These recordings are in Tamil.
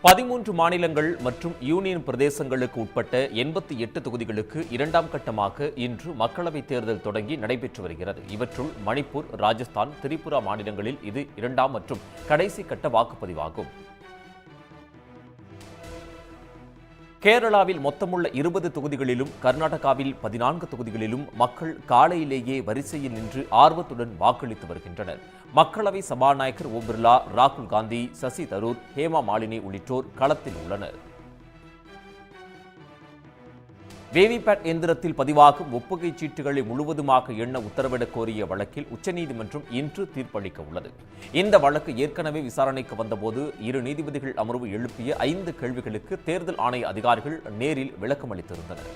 13 மாநிலங்கள் மற்றும் யூனியன் பிரதேசங்களுக்கு உட்பட்ட 88 தொகுதிகளுக்கு இரண்டாம் கட்டமாக இன்று மக்களவைத் தேர்தல் தொடங்கி நடைபெற்று வருகிறது. இவற்றுள் மணிப்பூர், ராஜஸ்தான், திரிபுரா மாநிலங்களில் இது இரண்டாம் மற்றும் கடைசி கட்ட வாக்குப்பதிவாகும். கேரளாவில் மொத்தமுள்ள 20 தொகுதிகளிலும் கர்நாடகாவில் 14 தொகுதிகளிலும் மக்கள் காலையிலேயே வரிசையில் நின்று ஆர்வத்துடன் வாக்களித்து வருகின்றனர். மக்களவை சபாநாயகர் ஓம் பிர்லா, ராகுல் காந்தி, சசி தரூர், ஹேமா மாலினி உள்ளிட்டோர் களத்தில் உள்ளனர். விவிபேட் எந்திரத்தில் பதிவாகும் ஒப்புகைச் சீட்டுகளை முழுவதுமாக எண்ண உத்தரவிடக் கோரிய வழக்கில் உச்சநீதிமன்றம் இன்று தீர்ப்பளிக்க உள்ளது. இந்த வழக்கு ஏற்கனவே விசாரணைக்கு வந்தபோது இரு நீதிபதிகள் அமர்வு எழுப்பிய 5 கேள்விகளுக்கு தேர்தல் ஆணைய அதிகாரிகள் நேரில் விளக்கம் அளித்திருந்தனர்.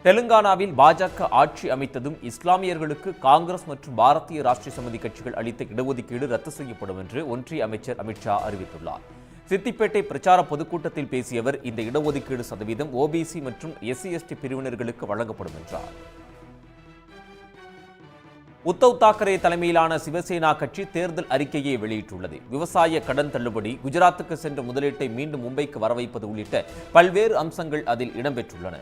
தெலுங்கானாவில் பாஜக ஆட்சி அமைத்ததும் இஸ்லாமியர்களுக்கு காங்கிரஸ் மற்றும் பாரதிய ராஷ்டிரிய சமிதி கட்சிகள் அளித்த இடஒதுக்கீடு ரத்து செய்யப்படும் என்று ஒன்றிய அமைச்சர் அமித்ஷா அறிவித்துள்ளார். சித்திப்பேட்டை பிரச்சார பொதுக்கூட்டத்தில் பேசிய அவர், இந்த இடஒதுக்கீடு சதவீதம் ஓபிசி மற்றும் SC/ST பிரிவினர்களுக்கு வழங்கப்படும் என்றார். உத்தவ் தாக்கரே தலைமையிலான சிவசேனா கட்சி தேர்தல் அறிக்கையை வெளியிட்டுள்ளது. விவசாய கடன் தள்ளுபடி, குஜராத்துக்கு சென்ற முதலீட்டை மீண்டும் மும்பைக்கு வரவைப்பது உள்ளிட்ட பல்வேறு அம்சங்கள் அதில் இடம்பெற்றுள்ளன.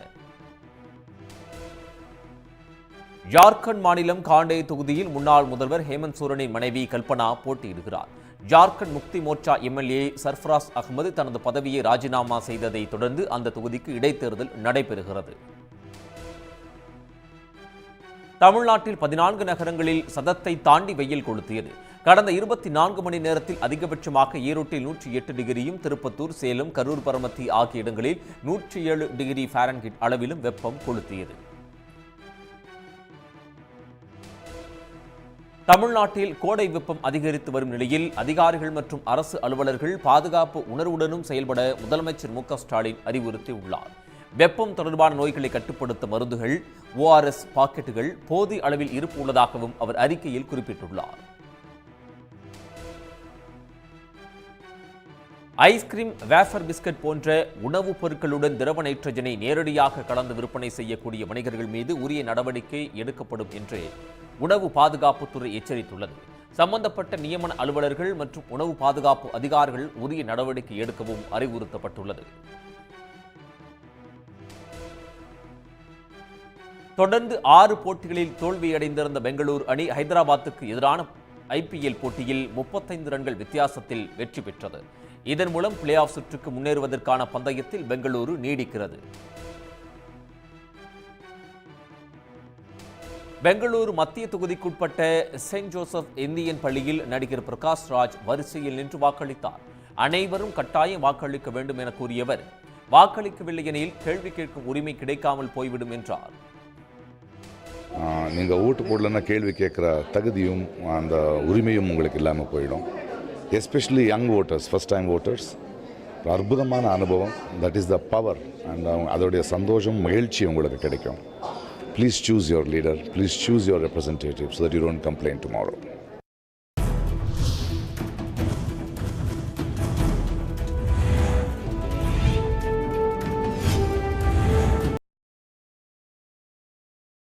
ஜார்க்கண்ட் மாநிலம் காண்டே தொகுதியில் முன்னாள் முதல்வர் ஹேமந்த் சோரனின் மனைவி கல்பனா போட்டியிடுகிறார். ஜார்க்கண்ட் முக்தி மோர்ச்சா MLA சர்ஃபராஸ் அகமது தனது பதவியை ராஜினாமா செய்ததை தொடர்ந்து அந்த தொகுதிக்கு இடைத்தேர்தல் நடைபெறுகிறது. தமிழ்நாட்டில் 14 நகரங்களில் சதத்தை தாண்டி வெயில் கொளுத்தியது. கடந்த 24 மணி நேரத்தில் அதிகபட்சமாக ஈரோட்டில் 108 டிகிரியும், திருப்பத்தூர், சேலம், கரூர், பரமத்தி ஆகிய இடங்களில் 107 டிகிரி ஃபாரன்ஹீட் அளவிலும் வெப்பம் கொளுத்தியது. தமிழ்நாட்டில் கோடை வெப்பம் அதிகரித்து வரும் நிலையில் அதிகாரிகள் மற்றும் அரசு அலுவலர்கள் பாதுகாப்பு உணர்வுடனும் செயல்பட முதலமைச்சர் மு.க.ஸ்டாலின் அறிவுறுத்தியுள்ளார். வெப்பம் தொடர்பான நோய்களை கட்டுப்படுத்த மருந்துகள், ORS பாக்கெட்டுகள் போதிய அளவில் இருப்பு உள்ளதாகவும் அவர் அறிக்கையில் குறிப்பிட்டுள்ளார். ஐஸ்கிரீம், வேஃபர் பிஸ்கட் போன்ற உணவுப் பொருட்களுடன் திரவ நைட்ரஜனை நேரடியாக கலந்து விற்பனை செய்யக்கூடிய வணிகர்கள் மீது உரிய நடவடிக்கை எடுக்கப்படும் என்று உணவு பாதுகாப்புத்துறை எச்சரித்துள்ளது. சம்பந்தப்பட்ட நியமன அலுவலர்கள் மற்றும் உணவு பாதுகாப்பு அதிகாரிகள் உரிய நடவடிக்கை எடுக்கவும் அறிவுறுத்தப்பட்டுள்ளது. தொடர்ந்து 6 போட்டிகளில் தோல்வியடைந்திருந்த பெங்களூரு அணி ஹைதராபாத்துக்கு எதிரான IPL போட்டியில் 35 ரன்கள் வித்தியாசத்தில் வெற்றி பெற்றது. இதன் மூலம் பிளே ஆஃப் சுற்றுக்கு முன்னேறுவதற்கான பந்தயத்தில் பெங்களூரு நீடிக்கிறது. பெங்களூரு மத்திய தொகுதிக்குட்பட்ட செயின்ட் ஜோசப் இந்தியன் பள்ளியில் நடிகர் பிரகாஷ் ராஜ் வரிசையில் நின்று வாக்களித்தார். அனைவரும் கட்டாயம் வாக்களிக்க வேண்டும் என கூறியவர், வாக்களிக்கவில்லை எனில் கேள்வி கேட்கும் உரிமை கிடைக்காமல் போய்விடும் என்றார். நீங்கள் ஓட்டு போடலன்னா கேள்வி கேட்குற தகுதியும் அந்த உரிமையும் உங்களுக்கு இல்லாமல் போயிடும். Especially young voters, first time voters, அற்புதமான அனுபவம். That is the power. And அதோடைய சந்தோஷம், மகிழ்ச்சி உங்களுக்கு கிடைக்கும். Please choose your leader, please choose your representative so that you don't complain tomorrow.